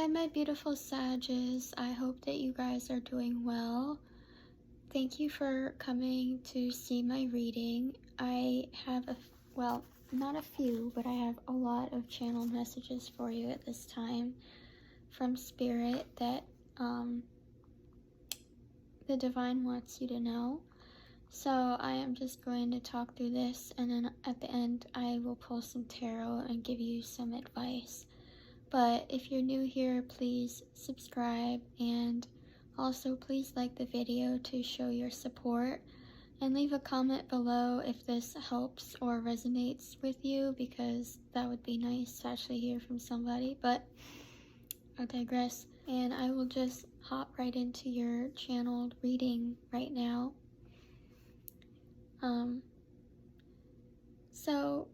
Hi, my beautiful Sages. I hope that you guys are doing well. Thank you for coming to see my reading. I have not a few, but I have a lot of channel messages for you at this time from Spirit that the Divine wants you to know. So I am just going to talk through this, and then at the end I will pull some tarot and give you some advice. But if you're new here, please subscribe, and also please like the video to show your support, and leave a comment below if this helps or resonates with you, because that would be nice to actually hear from somebody. But I digress, and I will just hop right into your channeled reading right now. So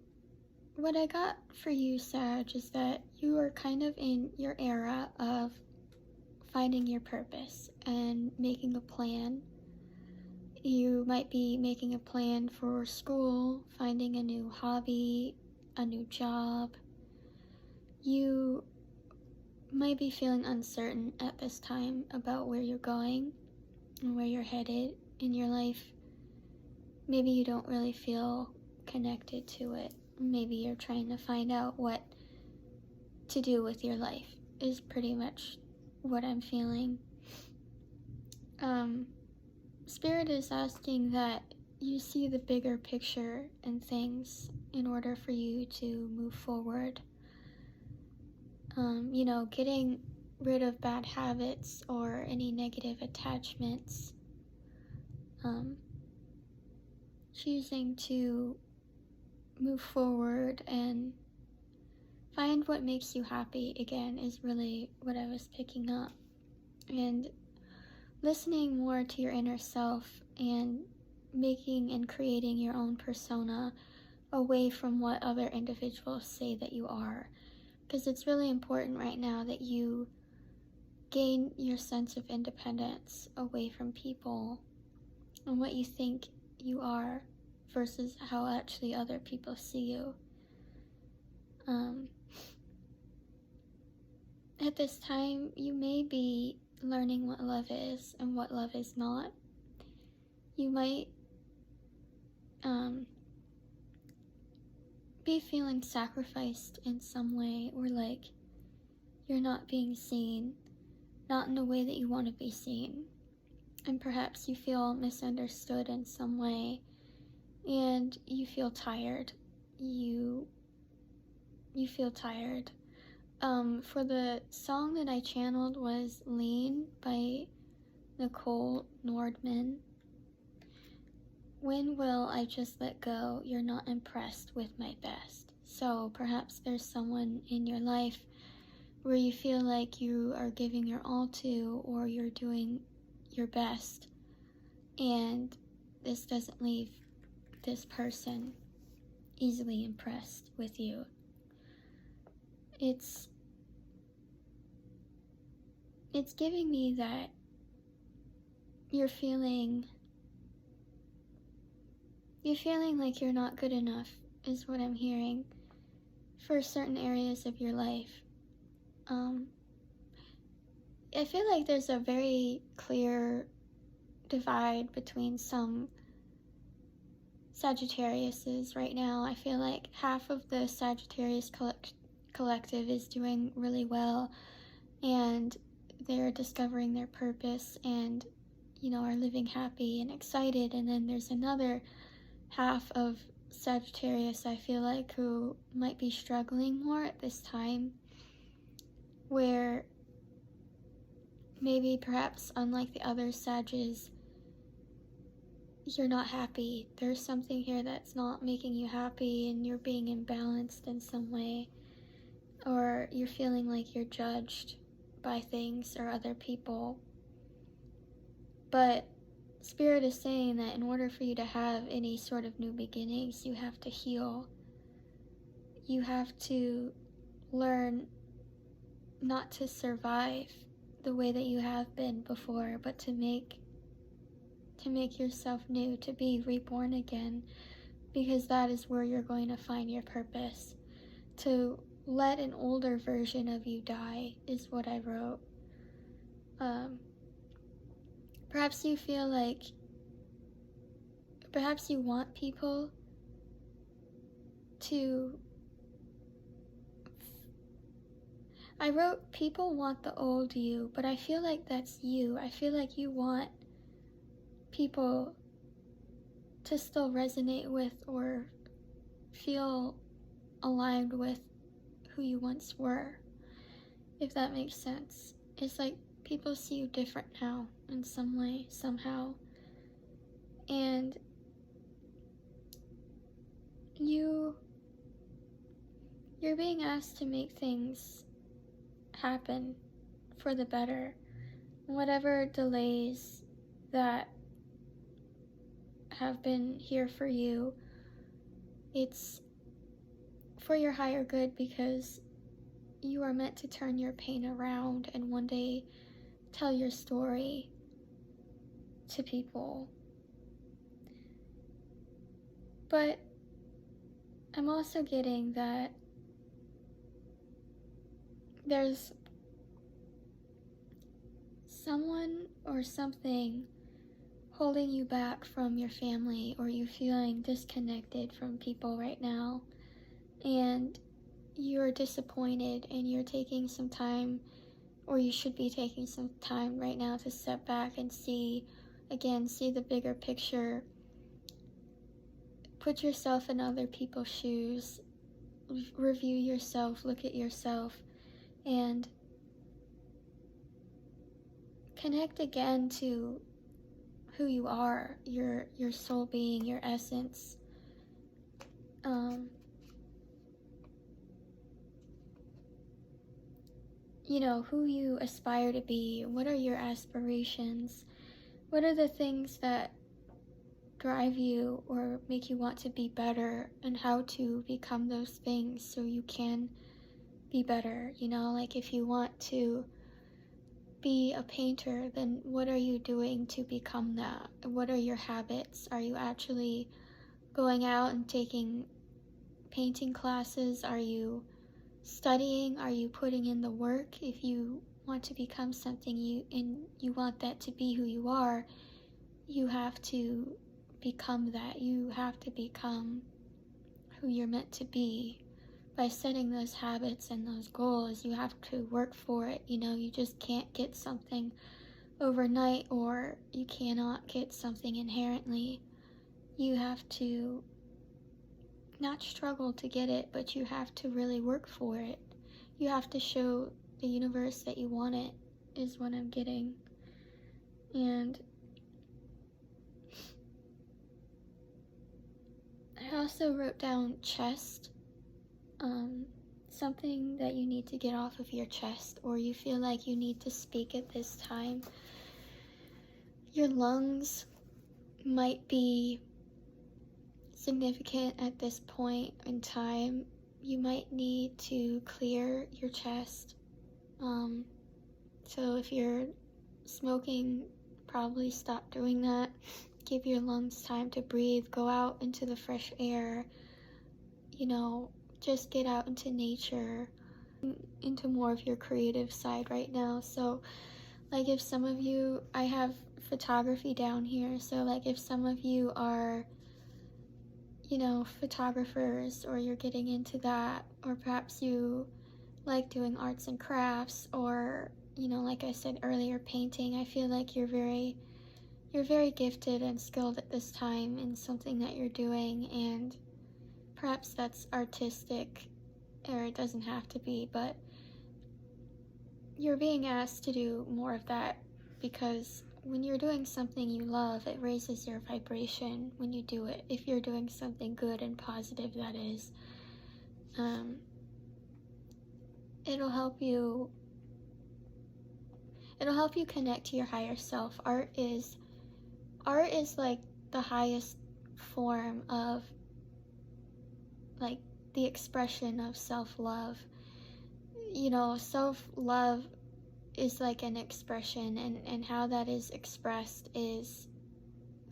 what I got for you, Sag, is that you are kind of in your era of finding your purpose and making a plan. You might be making a plan for school, finding a new hobby, a new job. You might be feeling uncertain at this time about where you're going and where you're headed in your life. Maybe you don't really feel connected to it. Maybe you're trying to find out what to do with your life, is pretty much what I'm feeling. Spirit is asking that you see the bigger picture and things in order for you to move forward. Getting rid of bad habits or any negative attachments. Choosing to move forward and find what makes you happy again is really what I was picking up. And listening more to your inner self and making and creating your own persona away from what other individuals say that you are. Because it's really important right now that you gain your sense of independence away from people and what you think you are versus how actually other people see you. At this time, you may be learning what love is and what love is not. You might be feeling sacrificed in some way, or like you're not being seen, not in the way that you want to be seen. And perhaps you feel misunderstood in some way, and you feel tired. You feel tired. For the song that I channeled was Lean by Nicole Nordman. When will I just let go? You're not impressed with my best. So perhaps there's someone in your life where you feel like you are giving your all to, or you're doing your best, and this doesn't leave this person easily impressed with you. It's giving me that you're feeling like you're not good enough, is what I'm hearing, for certain areas of your life. I feel like there's a very clear divide between some Sagittariuses right now. I feel like half of the Sagittarius collective is doing really well, and they're discovering their purpose and, are living happy and excited. And then there's another half of Sagittarius, I feel like, who might be struggling more at this time, where maybe perhaps unlike the other Sages, you're not happy. There's something here that's not making you happy, and you're being imbalanced in some way, or you're feeling like you're judged by things or other people. But Spirit is saying that in order for you to have any sort of new beginnings, you have to heal. You have to learn not to survive the way that you have been before, but to make yourself new, to be reborn again, because that is where you're going to find your purpose. To let an older version of you die, is what I wrote. Perhaps you feel like, perhaps you want people to, I wrote, people want the old you, but I feel like that's you. I feel like you want people to still resonate with or feel aligned with who you once were, if that makes sense. It's like people see you different now in some way, somehow. And you're being asked to make things happen for the better. Whatever delays that have been here for you, it's for your higher good, because you are meant to turn your pain around and one day tell your story to people. But I'm also getting that there's someone or something holding you back from your family, or you feeling disconnected from people right now, and you're disappointed, and you're taking some time, or you should be taking some time right now to step back and see the bigger picture. Put yourself in other people's shoes, review yourself, look at yourself, and connect again to who you are, your soul being, your essence. You know, who you aspire to be. What are your aspirations? What are the things that drive you or make you want to be better, and how to become those things so you can be better? You know, like if you want to be a painter, then what are you doing to become that? What are your habits? Are you actually going out and taking painting classes? Are you studying? Are you putting in the work? If you want to become something, you want that to be who you are, you have to become that. You have to become who you're meant to be. By setting those habits and those goals, you have to work for it. You know, you just can't get something overnight, or you cannot get something inherently. You have to not struggle to get it, but you have to really work for it. You have to show the universe that you want it, is what I'm getting. And I also wrote down chest. Something that you need to get off of your chest, or you feel like you need to speak at this time. Your lungs might be significant at this point in time. You might need to clear your chest. So if you're smoking, probably stop doing that. Give your lungs time to breathe. Go out into the fresh air. You know, just get out into nature, into more of your creative side right now. So like if some of you, I have photography down here, so like if some of you are, you know, photographers, or you're getting into that, or perhaps you like doing arts and crafts, or, you know, like I said earlier, painting, I feel like you're very gifted and skilled at this time in something that you're doing, and perhaps that's artistic, or it doesn't have to be, but you're being asked to do more of that, because when you're doing something you love, it raises your vibration when you do it. If you're doing something good and positive, that is. It'll help you connect to your higher self. Art is like the highest form of, like, the expression of self-love. You know, self-love is like an expression, and how that is expressed is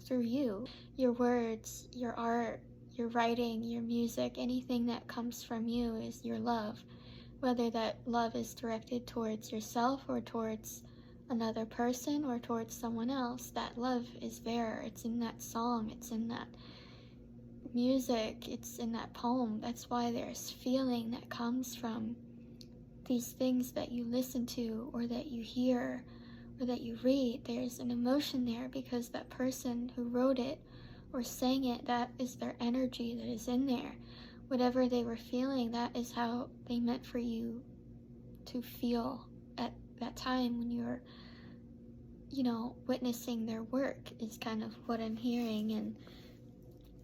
through you. Your words, your art, your writing, your music, anything that comes from you is your love. whether that love is directed towards yourself or towards another person or towards someone else. That love is there. It's in that song, it's in that music, it's in that poem. That's why there's feeling that comes from these things that you listen to or that you hear or that you read. There's an emotion there because that person who wrote it or sang it, that is their energy that is in there. Whatever they were feeling, that is how they meant for you to feel at that time when you're, witnessing their work, is kind of what I'm hearing. And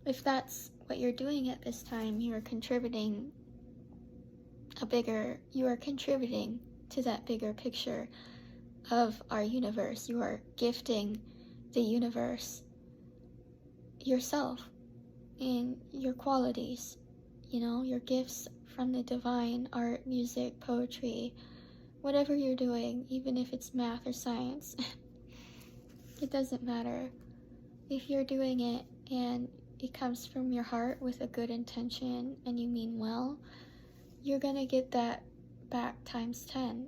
if that's what you're doing at this time, you are contributing to that bigger picture of our universe. You are gifting the universe yourself and your qualities, your gifts from the divine, art, music, poetry, whatever you're doing, even if it's math or science. It doesn't matter. If you're doing it and it comes from your heart with a good intention and you mean well, you're gonna get that back times 10.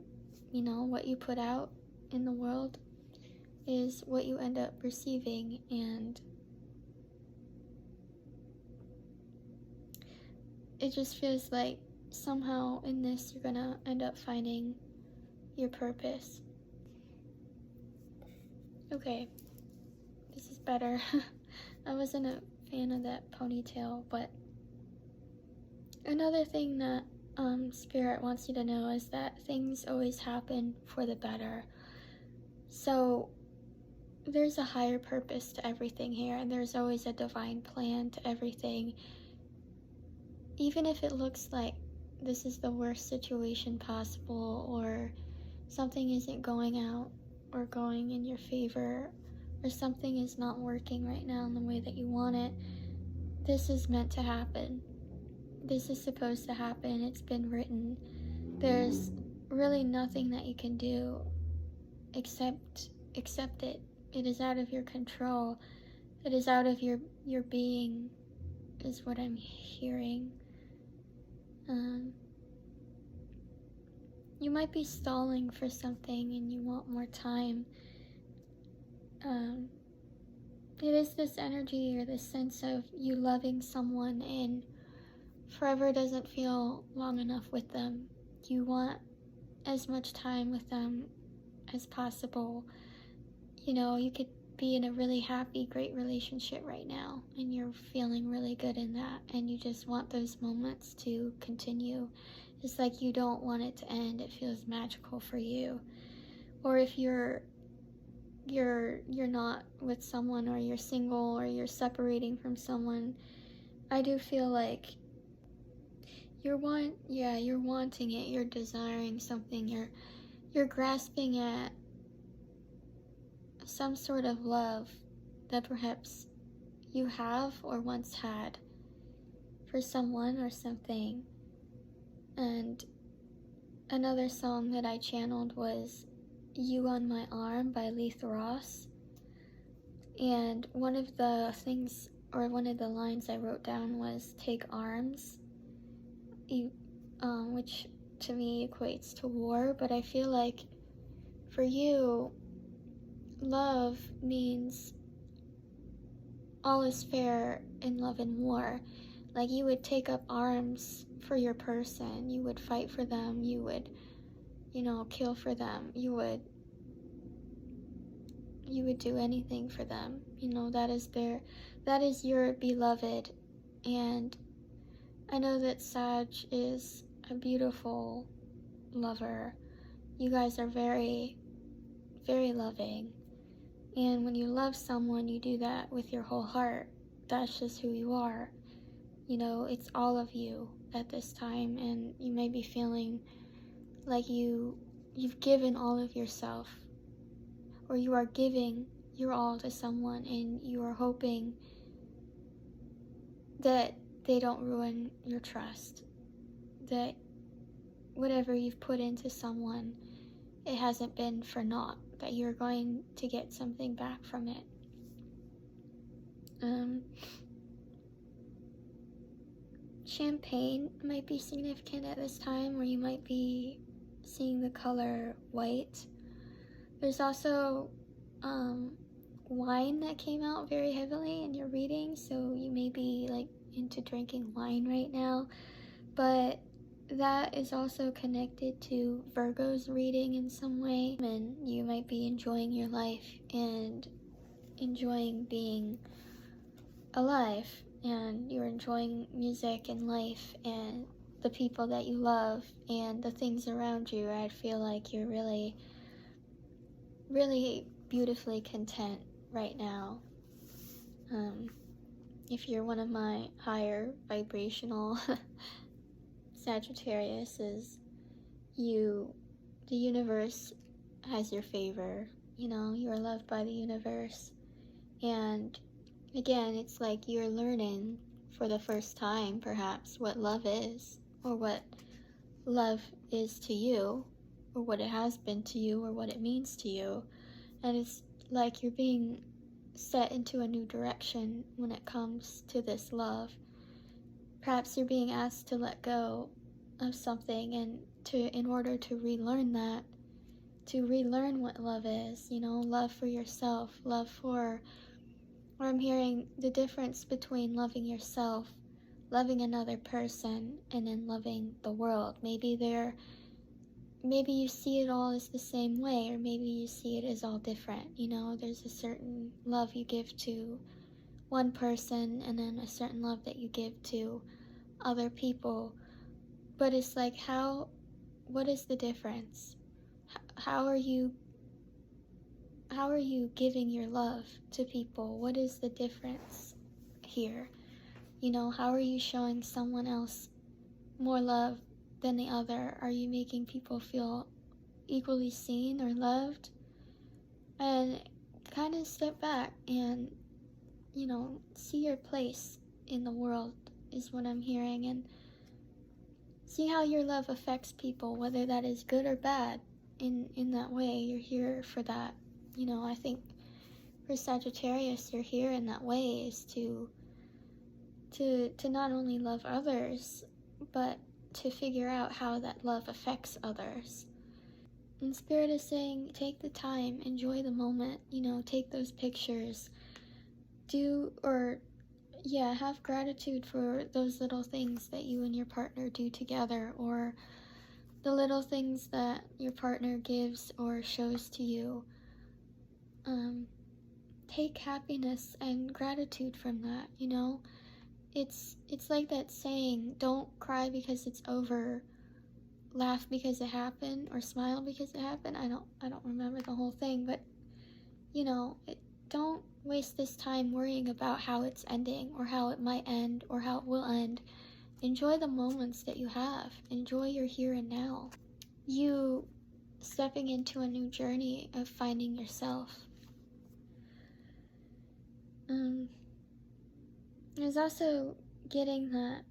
What you put out in the world is what you end up receiving, and it just feels like somehow in this you're gonna end up finding your purpose. Okay, this is better. I wasn't a fan of that ponytail, but another thing that Spirit wants you to know is that things always happen for the better. So there's a higher purpose to everything here, and there's always a divine plan to everything. Even if it looks like this is the worst situation possible, or something isn't going out or going in your favor, or something is not working right now in the way that you want it, this is meant to happen. This is supposed to happen. It's been written. There's really nothing that you can do except accept it. It is out of your control. It is out of your being, is what I'm hearing. You might be stalling for something and you want more time. It is this energy or this sense of you loving someone and forever doesn't feel long enough with them. You want as much time with them as possible. You could be in a really happy, great relationship right now, and you're feeling really good in that, and you just want those moments to continue. It's like you don't want it to end. It feels magical for you. Or if you're not with someone, or you're single, or you're separating from someone, I do feel like you're wanting it, you're desiring something, you're grasping at some sort of love that perhaps you have or once had for someone or something. And another song that I channeled was You on My Arm by Leith Ross. And one of the things, or one of the lines I wrote down was take arms, which to me equates to war. But I feel like for you, love means all is fair in love and war. Like you would take up arms for your person, you would fight for them, you would, kill for them, you would do anything for them. That is your beloved. And I know that Sag is a beautiful lover. You guys are very, very loving. And when you love someone, you do that with your whole heart. That's just who you are. It's all of you at this time, and you may be feeling like you've given all of yourself, or you are giving your all to someone, and you are hoping that they don't ruin your trust, that whatever you've put into someone, it hasn't been for naught, that you're going to get something back from it. champagne might be significant at this time, or you might be seeing the color white. There's also wine that came out very heavily in your reading, so you may be like into drinking wine right now, but that is also connected to Virgo's reading in some way, and you might be enjoying your life and enjoying being alive, and you're enjoying music and life and the people that you love and the things around you. I feel like you're really, really beautifully content right now. If you're one of my higher vibrational Sagittarius, the universe has your favor. You know, you are loved by the universe. And again, it's like you're learning for the first time, perhaps, what love is, or what love is to you, or what it has been to you, or what it means to you. And it's like you're being set into a new direction when it comes to this love. Perhaps you're being asked to let go of something, and in order to relearn that, to relearn what love is, you know, love for yourself, love for, or I'm hearing the difference between loving yourself, loving another person, and then loving the world. Maybe you see it all as the same way, or maybe you see it as all different. You know, there's a certain love you give to one person, and then a certain love that you give to other people. But it's like, what is the difference? How are you giving your love to people? What is the difference here? You know, how are you showing someone else more love than the other? Are you making people feel equally seen or loved? And kind of step back and, you know, see your place in the world is what I'm hearing, and see how your love affects people, whether that is good or bad. In that way, you're here for that. You know, I think for Sagittarius, you're here in that way is to not only love others, but to figure out how that love affects others. And Spirit is saying, take the time, enjoy the moment, you know, take those pictures, have gratitude for those little things that you and your partner do together, or the little things that your partner gives or shows to you. Take happiness and gratitude from that, you know? It's like that saying, don't cry because it's over, laugh because it happened, or smile because it happened. I don't remember the whole thing, but you know, don't waste this time worrying about how it's ending, or how it might end, or how it will end. Enjoy the moments that you have. Enjoy your here and now. You stepping into a new journey of finding yourself. There's also getting that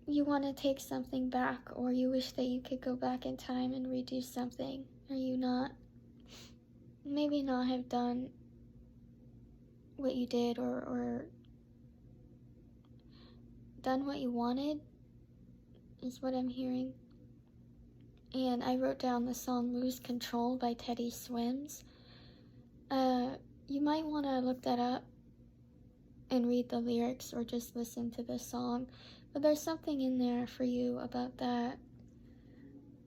you want to take something back, or you wish that you could go back in time and redo something, or maybe not have done what you did, or done what you wanted, is what I'm hearing. And I wrote down the song Lose Control by Teddy Swims. You might want to look that up and read the lyrics, or just listen to the song, but there's something in there for you about that.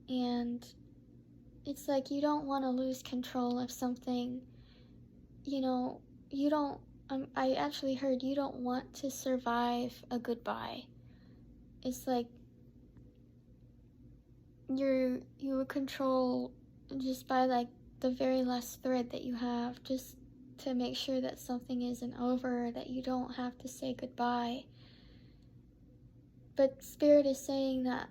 And it's like you don't want to lose control of something. You know, I actually heard you don't want to survive a goodbye. It's like you would control just by like the very last thread that you have, just to make sure that something isn't over, that you don't have to say goodbye. But Spirit is saying that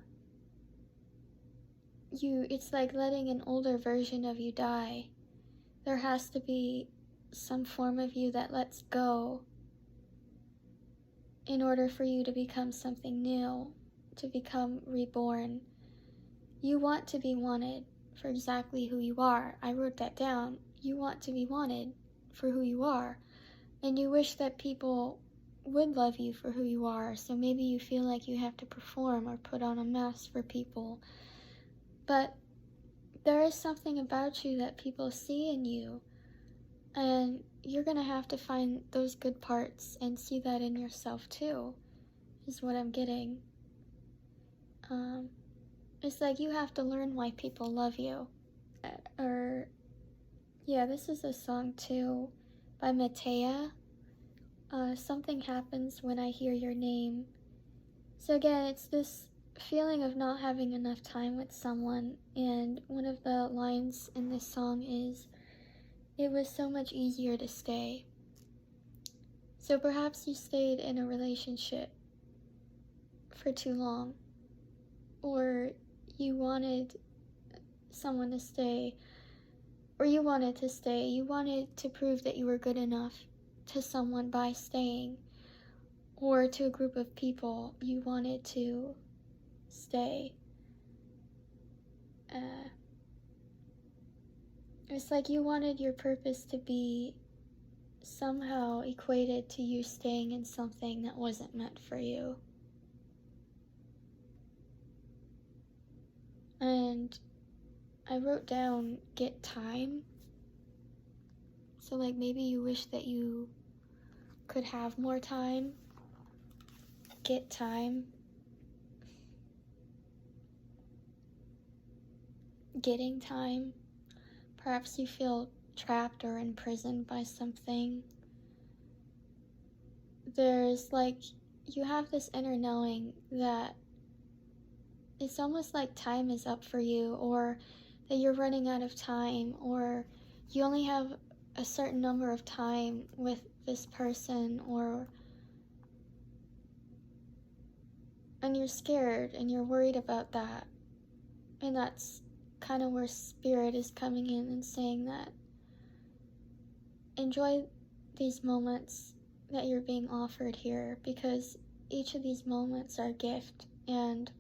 it's like letting an older version of you die. There has to be some form of you that lets go in order for you to become something new, to become reborn. You want to be wanted for exactly who you are. I wrote that down. You want to be wanted for who you are. And you wish that people would love you for who you are. So maybe you feel like you have to perform or put on a mask for people. But there is something about you that people see in you. And you're going to have to find those good parts and see that in yourself too, is what I'm getting. It's like you have to learn why people love you. Or, yeah, this is a song too by Matea. Something happens when I hear your name. So again, it's this feeling of not having enough time with someone. And one of the lines in this song is, "It was so much easier to stay." So perhaps you stayed in a relationship for too long, or you wanted someone to stay, or you wanted to stay. You wanted to prove that you were good enough to someone by staying, or to a group of people. You wanted to stay. It's like you wanted your purpose to be somehow equated to you staying in something that wasn't meant for you. And I wrote down, get time. So like maybe you wish that you could have more time. Get time. Getting time. Perhaps you feel trapped or imprisoned by something. There's like, you have this inner knowing that it's almost like time is up for you, or that you're running out of time, or you only have a certain number of time with this person, and you're scared and you're worried about that. And that's kind of where Spirit is coming in and saying that enjoy these moments that you're being offered here, because each of these moments are a gift, and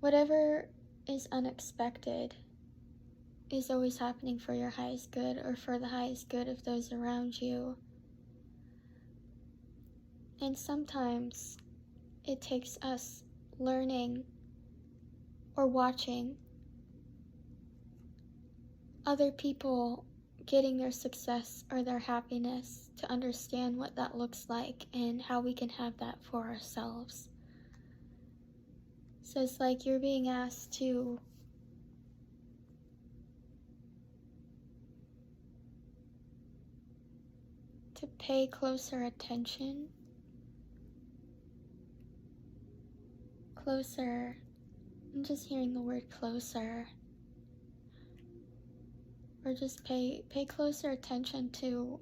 whatever is unexpected is always happening for your highest good, or for the highest good of those around you. And sometimes it takes us learning or watching other people getting their success or their happiness to understand what that looks like and how we can have that for ourselves. So it's like you're being asked to pay closer attention. Closer. I'm just hearing the word closer. Or just pay closer attention to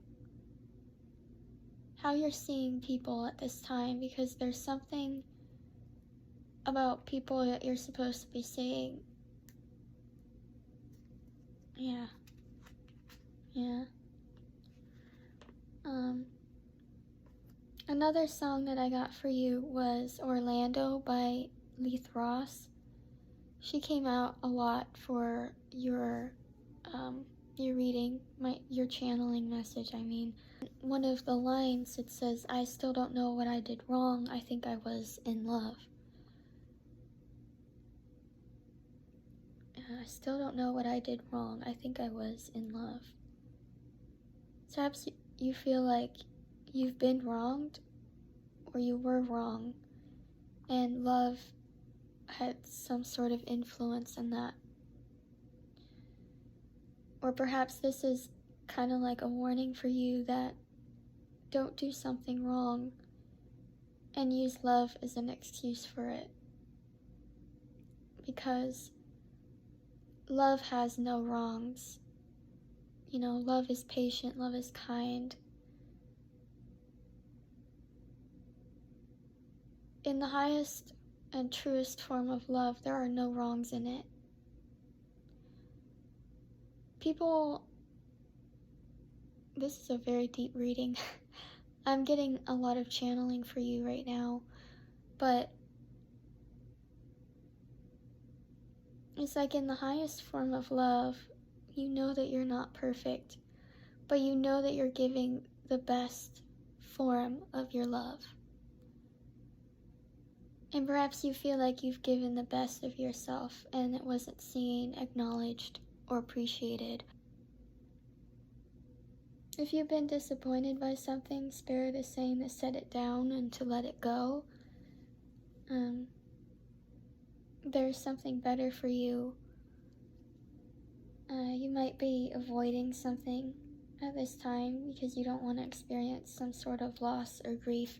how you're seeing people at this time, because there's something about people that you're supposed to be seeing. Yeah. Another song that I got for you was Orlando by Leith Ross. She came out a lot for your reading, your channeling message, I mean. One of the lines, it says, "I still don't know what I did wrong. I think I was in love." I still don't know what I did wrong. I think I was in love. So perhaps you feel like you've been wronged, or you were wrong, and love had some sort of influence in that. Or perhaps this is kind of like a warning for you that don't do something wrong and use love as an excuse for it. Because love has no wrongs. You know, love is patient, love is kind. In the highest and truest form of love, there are no wrongs in it. People, this is a very deep reading. I'm getting a lot of channeling for you right now, but it's like in the highest form of love, you know that you're not perfect, but you know that you're giving the best form of your love. And perhaps you feel like you've given the best of yourself and it wasn't seen, acknowledged, or appreciated. If you've been disappointed by something, Spirit is saying to set it down and to let it go. There's something better for you. You might be avoiding something at this time because you don't want to experience some sort of loss or grief,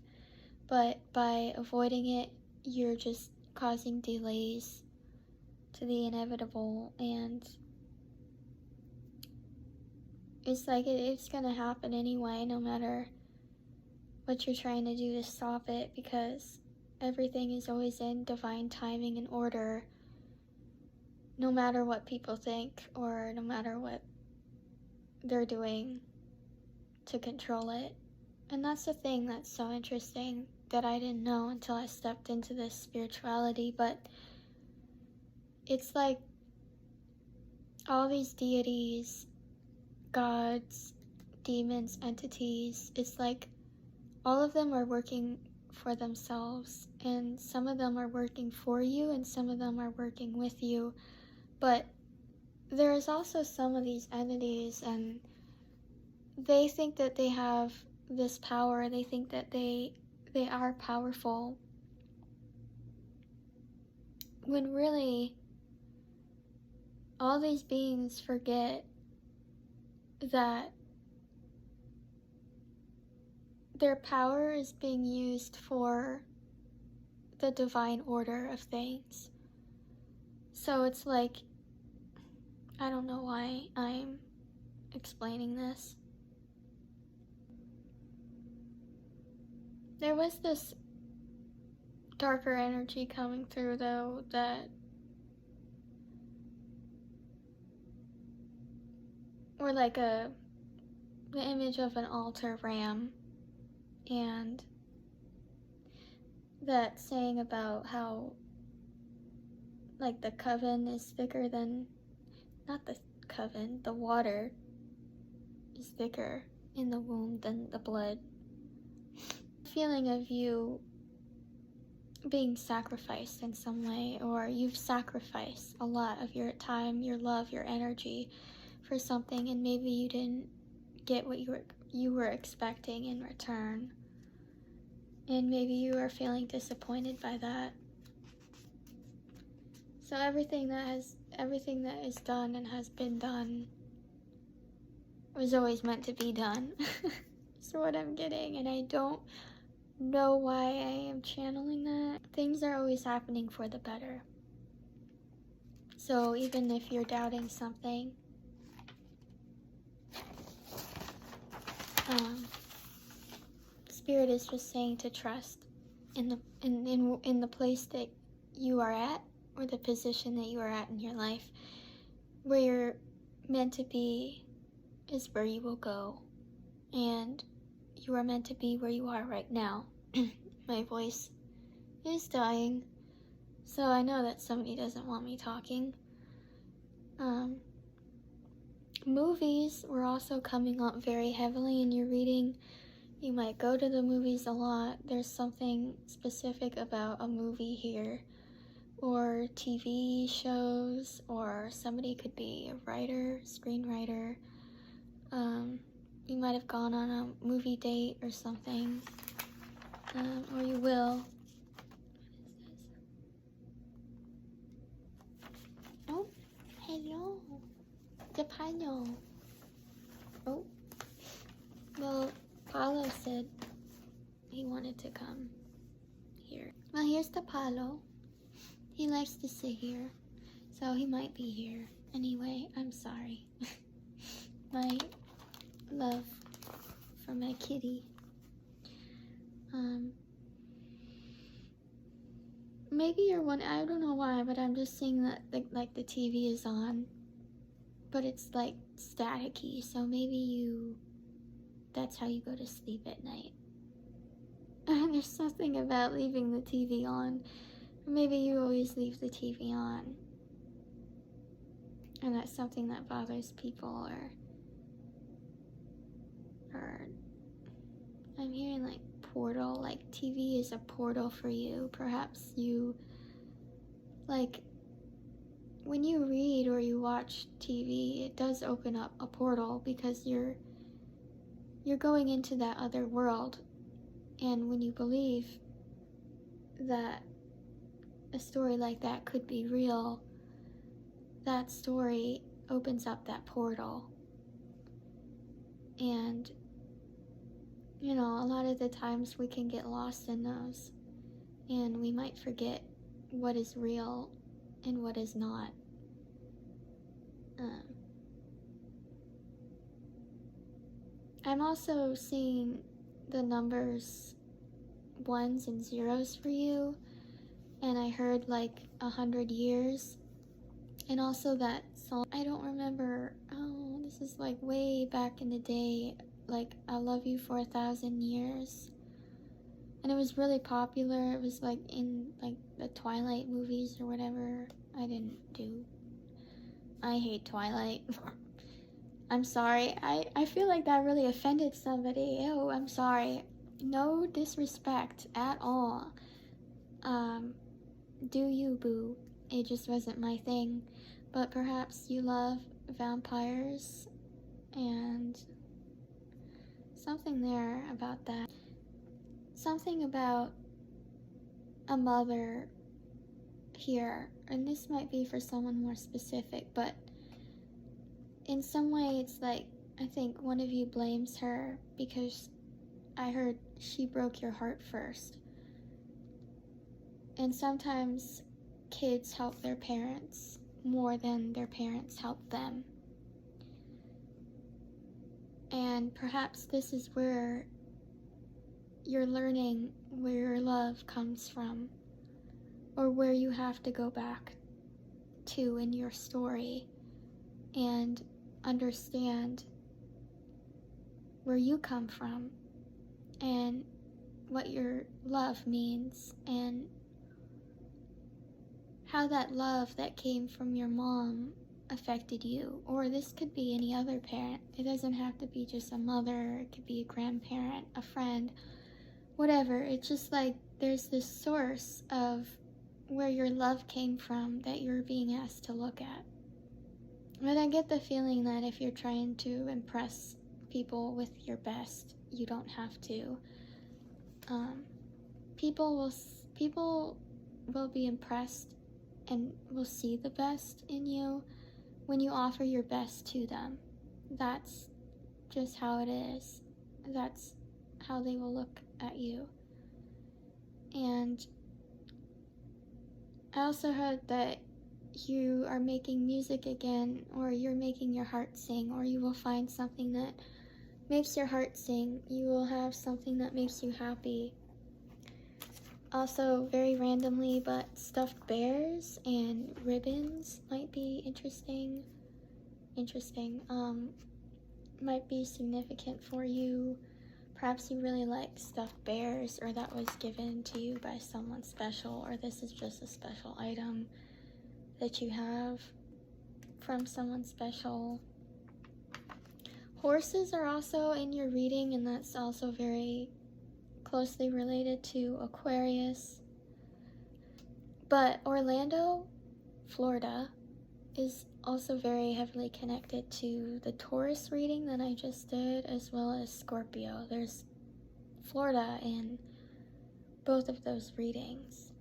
but by avoiding it, you're just causing delays to the inevitable, and it's like it's gonna happen anyway, no matter what you're trying to do to stop it, because everything is always in divine timing and order, no matter what people think or no matter what they're doing to control it. And that's the thing that's so interesting that I didn't know until I stepped into this spirituality. But it's like all these deities, gods, demons, entities, it's like all of them are working for themselves, and some of them are working for you and some of them are working with you. But there is also some of these entities, and they think that they have this power. They think that they are powerful, when really all these beings forget that their power is being used for the divine order of things. So it's like, I don't know why I'm explaining this. There was this darker energy coming through, though, that or like the image of an altar ram, and that saying about how like the coven is thicker than, not the coven, the water is thicker in the womb than the blood. Feeling of you being sacrificed in some way, or you've sacrificed a lot of your time, your love, your energy for something, and maybe you didn't get what you were expecting in return, and maybe you are feeling disappointed by that. So everything that is done and has been done was always meant to be done. That's what I'm getting, and I don't know why I am channeling that. Things are always happening for the better. So even if you're doubting something, Spirit is just saying to trust in the place that you are at, or the position that you are at in your life. Where you're meant to be is where you will go, and you are meant to be where you are right now. My voice is dying, so I know that somebody doesn't want me talking. Movies were also coming up very heavily in your reading. You might go to the movies a lot. There's something specific about a movie here, or TV shows, or somebody could be a writer, screenwriter. You might have gone on a movie date or something, or you will. Oh, hello, Japano. Oh, well, Paulo said he wanted to come here. Well, here's the Paulo. He likes to sit here, so he might be here. Anyway, I'm sorry. My love for my kitty. Maybe you're one, I don't know why, but I'm just seeing that like the TV is on, but it's like staticky, so maybe that's how you go to sleep at night. There's something about leaving the TV on. Maybe you always leave the TV on, and that's something that bothers people, or I'm hearing like portal, like TV is a portal for you. Perhaps you, like, when you read or you watch TV, it does open up a portal because you're going into that other world. And when you believe that a story like that could be real, that story opens up that portal. And you know, a lot of the times we can get lost in those, and we might forget what is real and what is not. I'm also seeing the numbers ones and zeros for you, and I heard like 100 years, and also that song, I don't remember, oh, this is like way back in the day, like I Love You for 1,000 Years, and it was really popular. It was like in like the Twilight movies or whatever. I hate Twilight. I'm sorry. I feel like that really offended somebody. Ew, I'm sorry. No disrespect at all. Do you, boo? It just wasn't my thing. But perhaps you love vampires and something there about that. Something about a mother here, and this might be for someone more specific, but in some way it's like, I think one of you blames her because I heard she broke your heart first. And sometimes kids help their parents more than their parents help them. And perhaps this is where you're learning where your love comes from, or where you have to go back to in your story and understand where you come from and what your love means, and how that love that came from your mom affected you. Or this could be any other parent. It doesn't have to be just a mother. It could be a grandparent, a friend, whatever. It's just like there's this source of where your love came from that you're being asked to look at. But I get the feeling that if you're trying to impress people with your best, you don't have to. People will be impressed and will see the best in you when you offer your best to them. That's just how it is. That's how they will look at you. And I also heard that you are making music again, or you're making your heart sing, or you will find something that makes your heart sing. You will have something that makes you happy. Also, very randomly, but stuffed bears and ribbons might be interesting. Might be significant for you. Perhaps you really like stuffed bears, or that was given to you by someone special, or this is just a special item that you have from someone special. Horses are also in your reading, and that's also very closely related to Aquarius. But Orlando, Florida, is also very heavily connected to the Taurus reading that I just did, as well as Scorpio. There's Florida in both of those readings.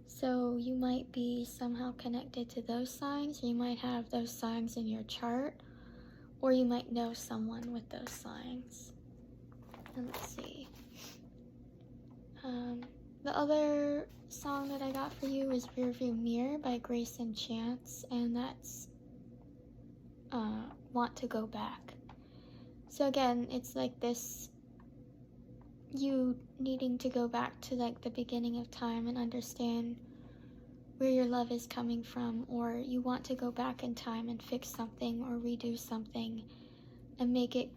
So you might be somehow connected to those signs, or you might have those signs in your chart, or you might know someone with those signs. And let's see. The other song that I got for you is Rearview Mirror by Grace and Chance, and that's Want to Go Back. So again, it's like this, you needing to go back to like the beginning of time and understand where your love is coming from, or you want to go back in time and fix something or redo something and make it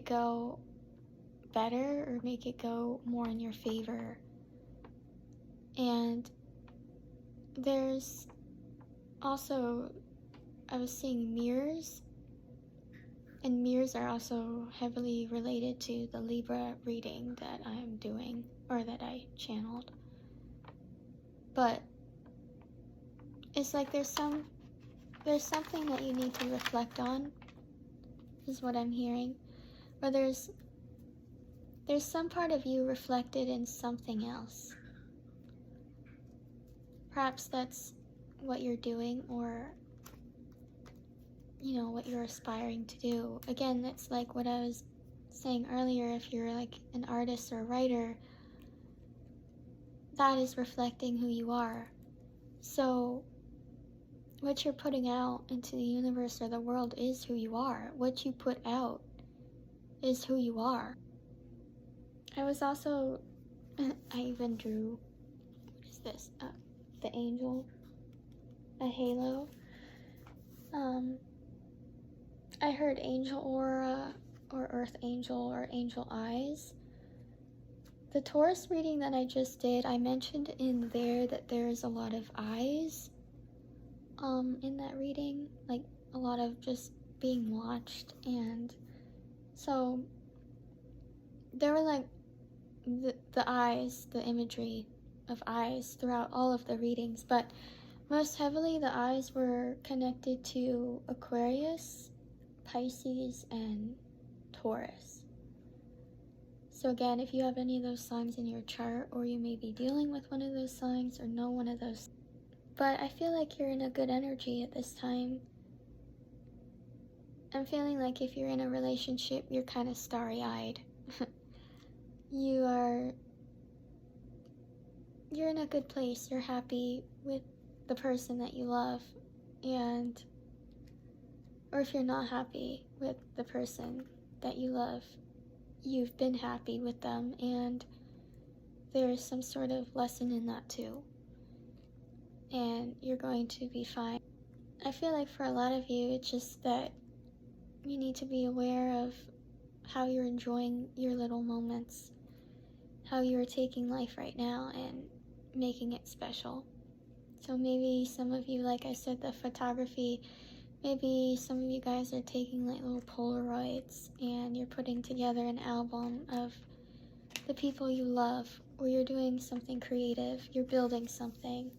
go better, or make it go more in your favor. And there's also, I was seeing mirrors, And mirrors are also heavily related to the Libra reading that I'm doing, or that I channeled. But it's like there's something that you need to reflect on, is what I'm hearing. Or there's some part of you reflected in something else. Perhaps that's what you're doing, or what you're aspiring to do. Again, that's like what I was saying earlier. If you're like an artist or a writer, that is reflecting who you are. So what you're putting out into the universe or the world is who you are. What you put out is who you are. I was also, I even drew, what is this? The angel, a halo. I heard angel aura, or earth angel, or angel eyes. The Taurus reading that I just did, I mentioned in there that there's a lot of eyes in that reading, like a lot of just being watched. And so there were like the eyes, the imagery of eyes throughout all of the readings, but most heavily the eyes were connected to Aquarius, Pisces, and Taurus. So again, if you have any of those signs in your chart, or you may be dealing with one of those signs or know one of those, but I feel like you're in a good energy at this time. I'm feeling like if you're in a relationship, you're kind of starry-eyed. You're in a good place. You're happy with the person that you love, or if you're not happy with the person that you love, you've been happy with them, and there's some sort of lesson in that too. And you're going to be fine. I feel like for a lot of you, it's just that you need to be aware of how you're enjoying your little moments, how you're taking life right now and making it special. So maybe some of you, like I said, the photography, maybe some of you guys are taking like little Polaroids and you're putting together an album of the people you love, or you're doing something creative, you're building something.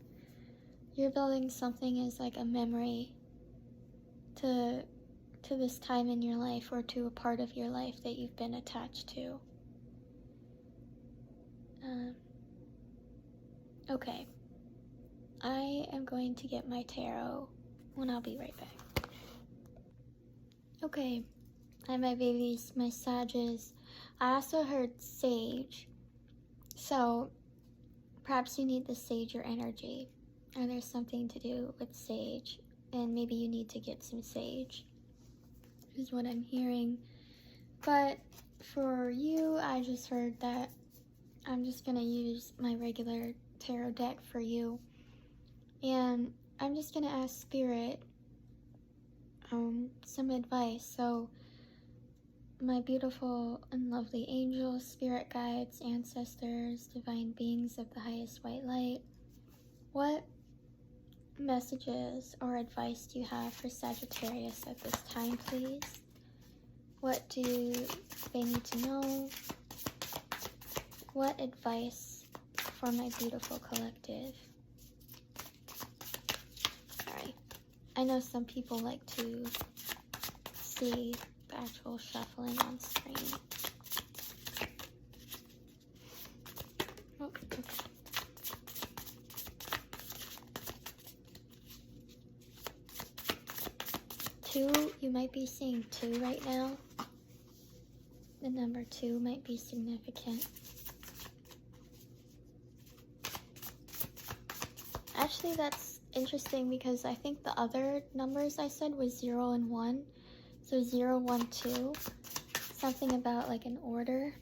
You're building something as like a memory to this time in your life, or to a part of your life that you've been attached to. Okay. I am going to get my tarot, and I'll be right back. Okay. Hi, my babies, my Sages. I also heard sage. So, perhaps you need the sage or energy, or there's something to do with sage, and maybe you need to get some sage, is what I'm hearing. But for you, I just heard that I'm just gonna use my regular tarot deck for you, and I'm just gonna ask Spirit some advice. So my beautiful and lovely angels, spirit guides, ancestors, divine beings of the highest white light, what messages or advice do you have for Sagittarius at this time, please? What do they need to know? What advice for my beautiful collective? Alright. I know some people like to see the actual shuffling on screen. Oh, okay. Two, you might be seeing 2 right now. The number 2 might be significant. Actually, that's interesting because I think the other numbers I said was 0 and 1. So 0, 1, 2. Something about like an order.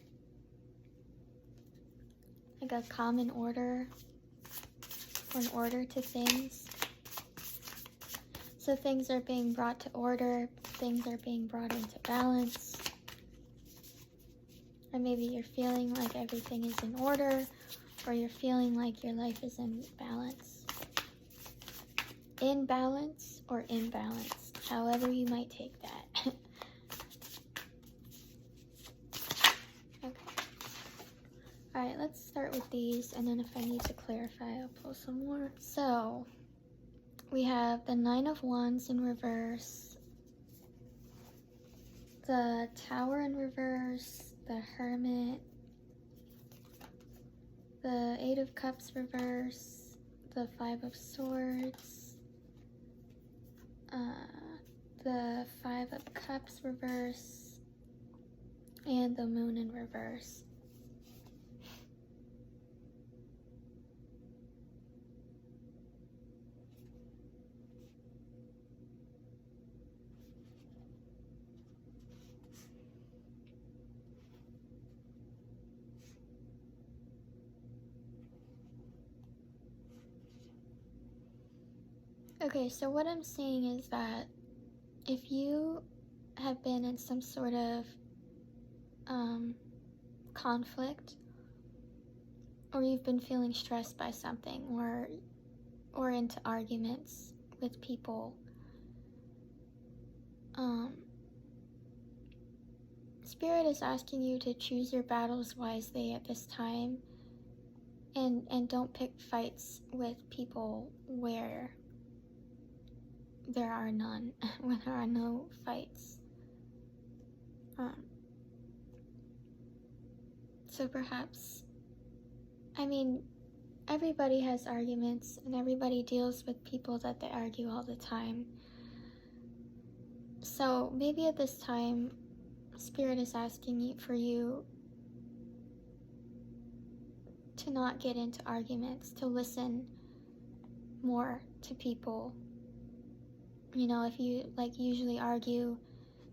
Like a common order. Or an order to things. So things are being brought to order. Things are being brought into balance. Or maybe you're feeling like everything is in order. Or you're feeling like your life is in balance. In balance or imbalanced. However you might take that. Alright, let's start with these, and then if I need to clarify, I'll pull some more. So, we have the Nine of Wands in reverse, the Tower in reverse, the Hermit, the Eight of Cups reverse, the Five of Swords, the Five of Cups reverse, and the Moon in reverse. Okay, so what I'm seeing is that if you have been in some sort of conflict, or you've been feeling stressed by something, or into arguments with people, Spirit is asking you to choose your battles wisely at this time, and don't pick fights with people where there are none, when there are no fights. So perhaps, I mean, everybody has arguments, and everybody deals with people that they argue all the time. So maybe at this time, Spirit is asking for you to not get into arguments, to listen more to people. You know, if you usually argue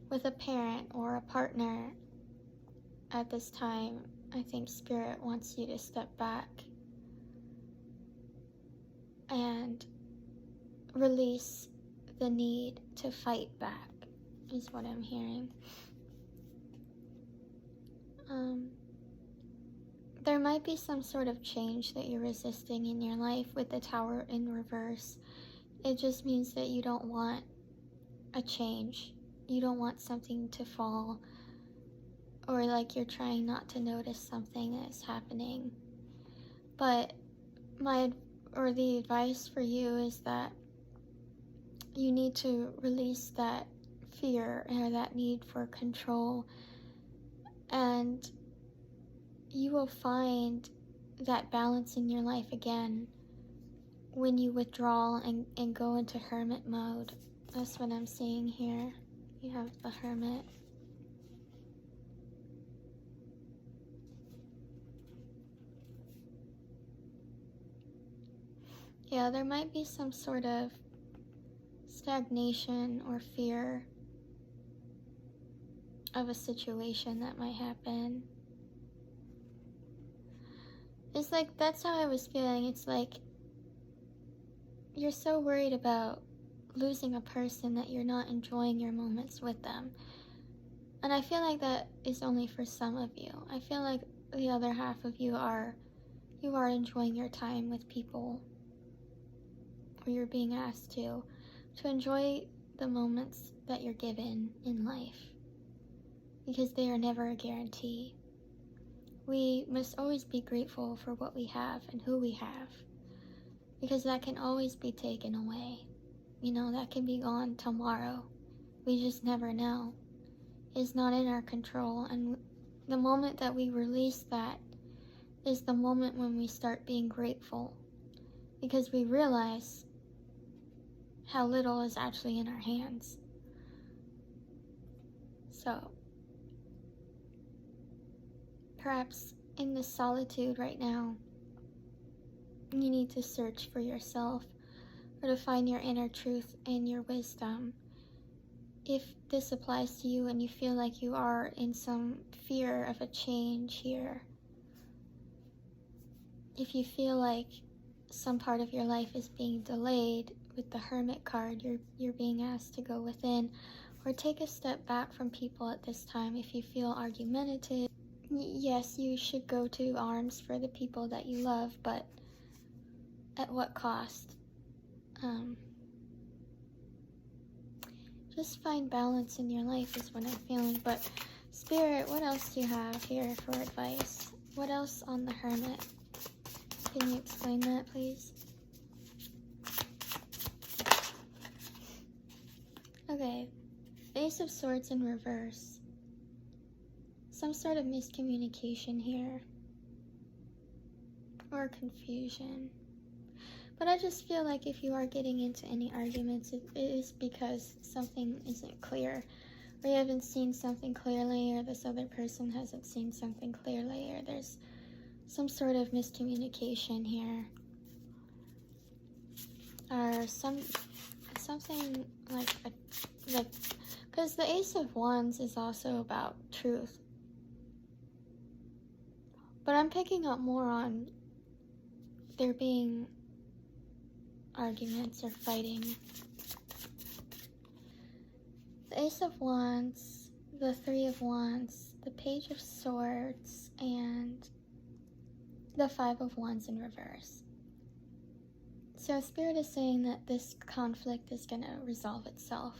with a parent or a partner, at this time, I think Spirit wants you to step back and release the need to fight back, is what I'm hearing. There might be some sort of change that you're resisting in your life with the Tower in reverse. It just means that you don't want a change. You don't want something to fall, or like you're trying not to notice something that is happening. But the advice for you is that you need to release that fear or that need for control, and you will find that balance in your life again when you withdraw and go into hermit mode. That's what I'm seeing here. You have the Hermit. Yeah, there might be some sort of stagnation or fear of a situation that might happen. It's like, that's how I was feeling. It's like you're so worried about losing a person that you're not enjoying your moments with them. And I feel like that is only for some of you. I feel like the other half of you are enjoying your time with people, or you're being asked to enjoy the moments that you're given in life, because they are never a guarantee. We must always be grateful for what we have and who we have, because that can always be taken away. You know, that can be gone tomorrow. We just never know. It's not in our control, and the moment that we release that is the moment when we start being grateful, because we realize how little is actually in our hands. So, perhaps in this solitude right now, you need to search for yourself, or to find your inner truth and your wisdom. If this applies to you and you feel like you are in some fear of a change here, if you feel like some part of your life is being delayed with the Hermit card, you're being asked to go within, or take a step back from people at this time. If you feel argumentative, yes, you should go to arms for the people that you love, but at what cost? Just find balance in your life is what I'm feeling. But Spirit, what else do you have here for advice? What else on the Hermit? Can you explain that, please? Okay, Ace of Swords in reverse. Some sort of miscommunication here. Or confusion. But I just feel like if you are getting into any arguments, it is because something isn't clear. Or you haven't seen something clearly, or this other person hasn't seen something clearly, or there's some sort of miscommunication here. Or something like because the Ace of Wands is also about truth. But I'm picking up more on there being arguments or fighting. The Ace of Wands, the Three of Wands, the Page of Swords, and the Five of Wands in reverse. So Spirit is saying that this conflict is going to resolve itself.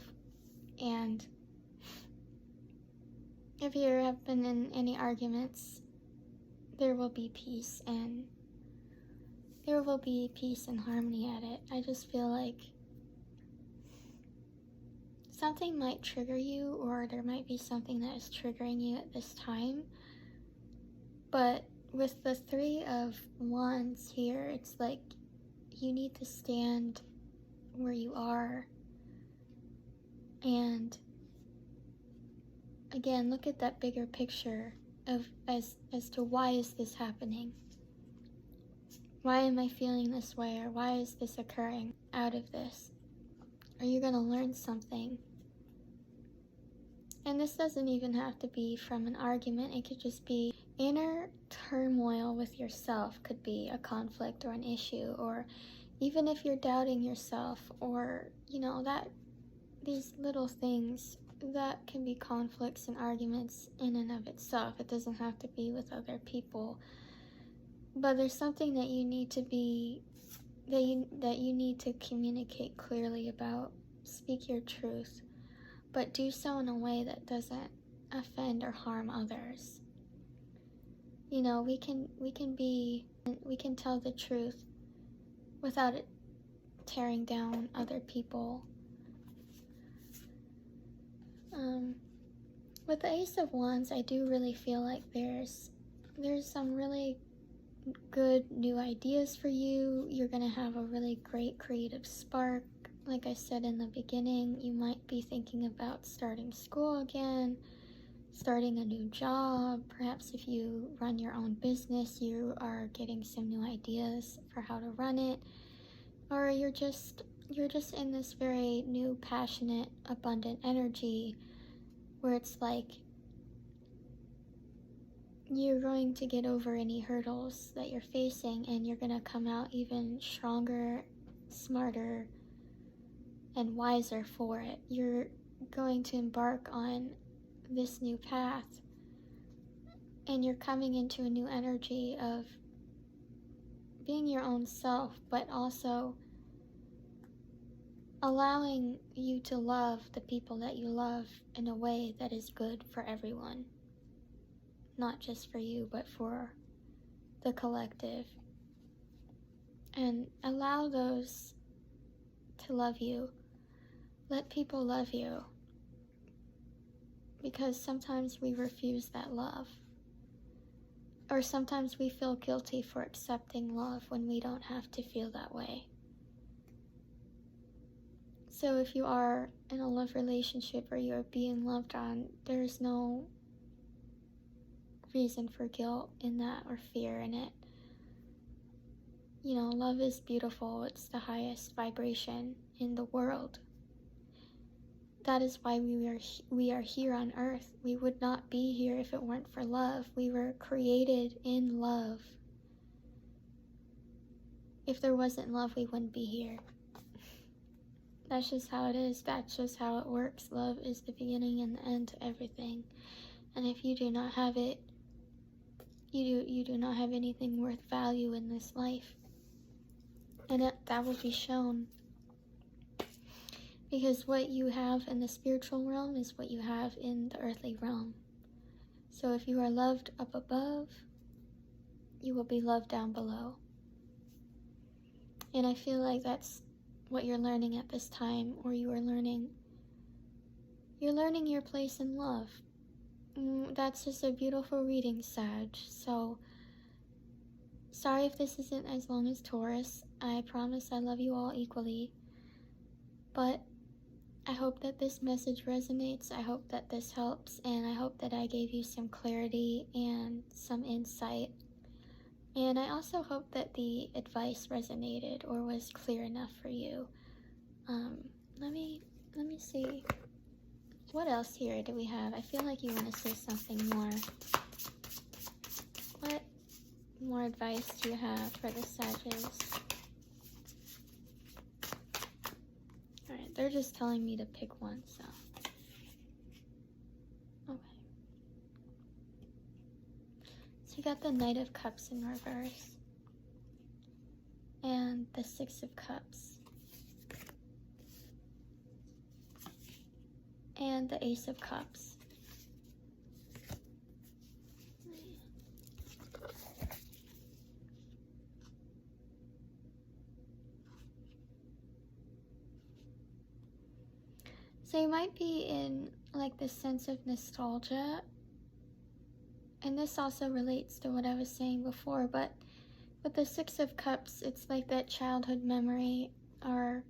And if you have been in any arguments, there will be peace, and there will be peace and harmony at it. I just feel like something might trigger you, or there might be something that is triggering you at this time. But with the Three of Wands here, it's like you need to stand where you are. And again, look at that bigger picture of as to why is this happening? Why am I feeling this way, or why is this occurring out of this? Are you going to learn something? And this doesn't even have to be from an argument. It could just be inner turmoil with yourself, could be a conflict or an issue, or even if you're doubting yourself, or, you know, that these little things that can be conflicts and arguments in and of itself. It doesn't have to be with other people. But there's something that you need to be, that you need to communicate clearly about. Speak your truth, but do so in a way that doesn't offend or harm others. You know, we can tell the truth without it tearing down other people. With the Ace of Wands, I do really feel like there's some really good new ideas for you. You're gonna have a really great creative spark. Like I said in the beginning, you might be thinking about starting school again, starting a new job. Perhaps if you run your own business, you are getting some new ideas for how to run it. Or you're just in this very new, passionate, abundant energy where it's like you're going to get over any hurdles that you're facing, and you're going to come out even stronger, smarter, and wiser for it. You're going to embark on this new path, and you're coming into a new energy of being your own self, but also allowing you to love the people that you love in a way that is good for everyone. Not just for you, but for the collective. And allow those to love you. Let people love you. Because sometimes we refuse that love. Or sometimes we feel guilty for accepting love when we don't have to feel that way. So if you are in a love relationship or you're being loved on, there's no reason for guilt in that or fear in it. You know, love is beautiful. It's the highest vibration in the world. That is why we are here on earth. We would not be here if it weren't for love. We were created in love. If there wasn't love, we wouldn't be here. That's just how it is. That's just how it works. Love is the beginning and the end to everything. And if you do not have it, you do not have anything worth value in this life. And that will be shown. Because what you have in the spiritual realm is what you have in the earthly realm. So if you are loved up above, you will be loved down below. And I feel like that's what you're learning at this time, or you're learning your place in love. That's just a beautiful reading, Sag. So, sorry if this isn't as long as Taurus. I promise I love you all equally. But I hope that this message resonates. I hope that this helps. And I hope that I gave you some clarity and some insight. And I also hope that the advice resonated or was clear enough for you. Let me see. What else here do we have? I feel like you want to say something more. What more advice do you have for the Sagittarius? Alright, they're just telling me to pick one, so. Okay. So you got the Knight of Cups in reverse. And the Six of Cups. And the Ace of Cups. So you might be in like this sense of nostalgia, and this also relates to what I was saying before, but with the Six of Cups, it's like that childhood memory, or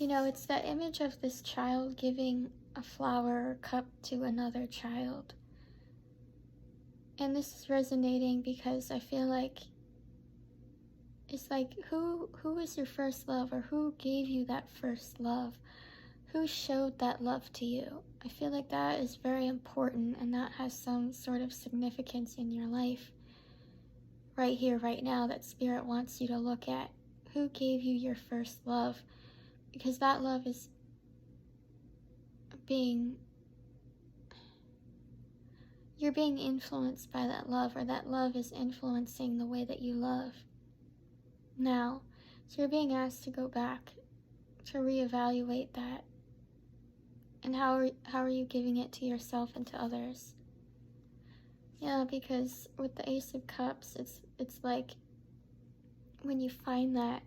it's that image of this child giving a flower or cup to another child. And this is resonating because I feel like it's like, who was your first love, or who gave you that first love? Who showed that love to you? I feel like that is very important, and that has some sort of significance in your life right here, right now, that Spirit wants you to look at. Who gave you your first love? Because that love is you're being influenced by that love, or that love is influencing the way that you love now. So you're being asked to go back to reevaluate that. And how are you giving it to yourself and to others? Yeah, because with the Ace of Cups, it's like when you find that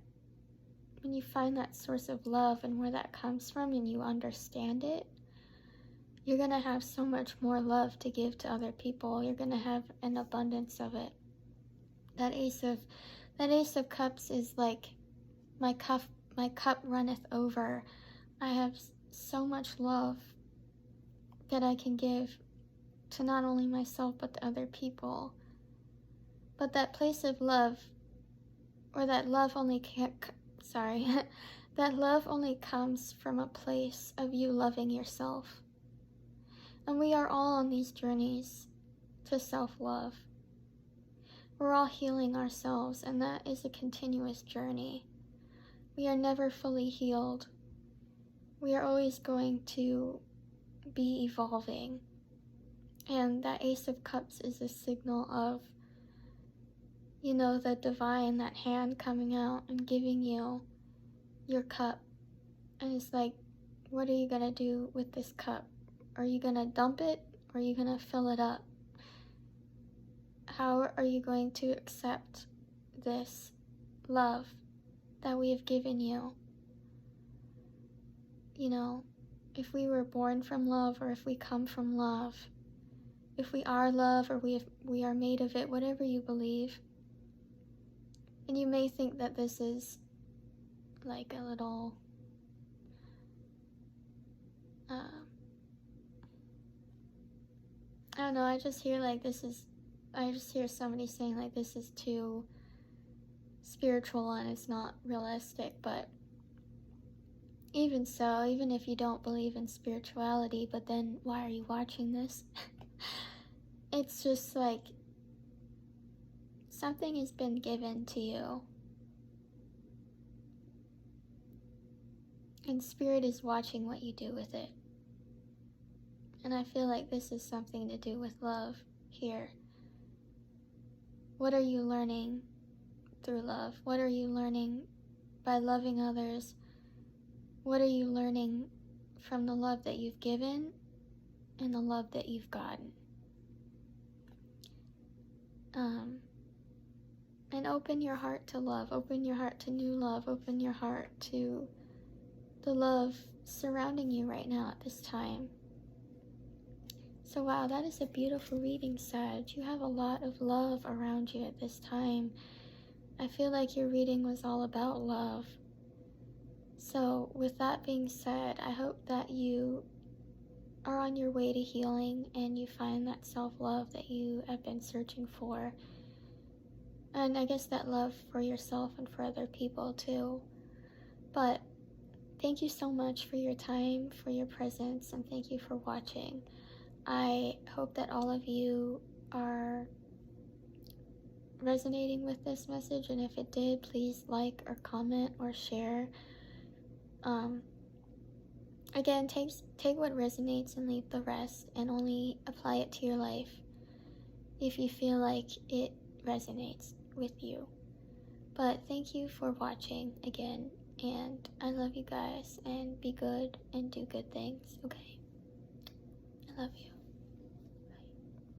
source of love and where that comes from, and you understand it, you're gonna have so much more love to give to other people. You're gonna have an abundance of it. That Ace of Cups is like, my cup runneth over. I have so much love that I can give to not only myself but to other people. But that place of love, or that love only that love only comes from a place of you loving yourself. And we are all on these journeys to self-love. We're all healing ourselves, and that is a continuous journey. We are never fully healed. We are always going to be evolving. And that Ace of Cups is a signal of, the divine, that hand coming out and giving you your cup. And it's like, what are you gonna do with this cup? Are you gonna dump it, or are you gonna fill it up? How are you going to accept this love that we have given you? If we were born from love, or if we come from love, if we are love, or we are made of it, whatever you believe. And you may think that this is like a little I don't know, I just hear somebody saying like this is too spiritual and it's not realistic. But even so, even if you don't believe in spirituality, but then why are you watching this? It's just like something has been given to you, and Spirit is watching what you do with it. And I feel like this is something to do with love here. What are you learning through love? What are you learning by loving others? What are you learning from the love that you've given and the love that you've gotten? Um, and open your heart to love, open your heart to new love, open your heart to the love surrounding you right now at this time. So wow, that is a beautiful reading, Sag. You have a lot of love around you at this time. I feel like your reading was all about love. So with that being said, I hope that you are on your way to healing and you find that self-love that you have been searching for. And I guess that love for yourself and for other people too. But thank you so much for your time, for your presence, and thank you for watching. I hope that all of you are resonating with this message, and if it did, please like or comment or share. Again, take what resonates and leave the rest, and only apply it to your life if you feel like it resonates with you. But thank you for watching again, and I love you guys, and be good and do good things, okay? I love you.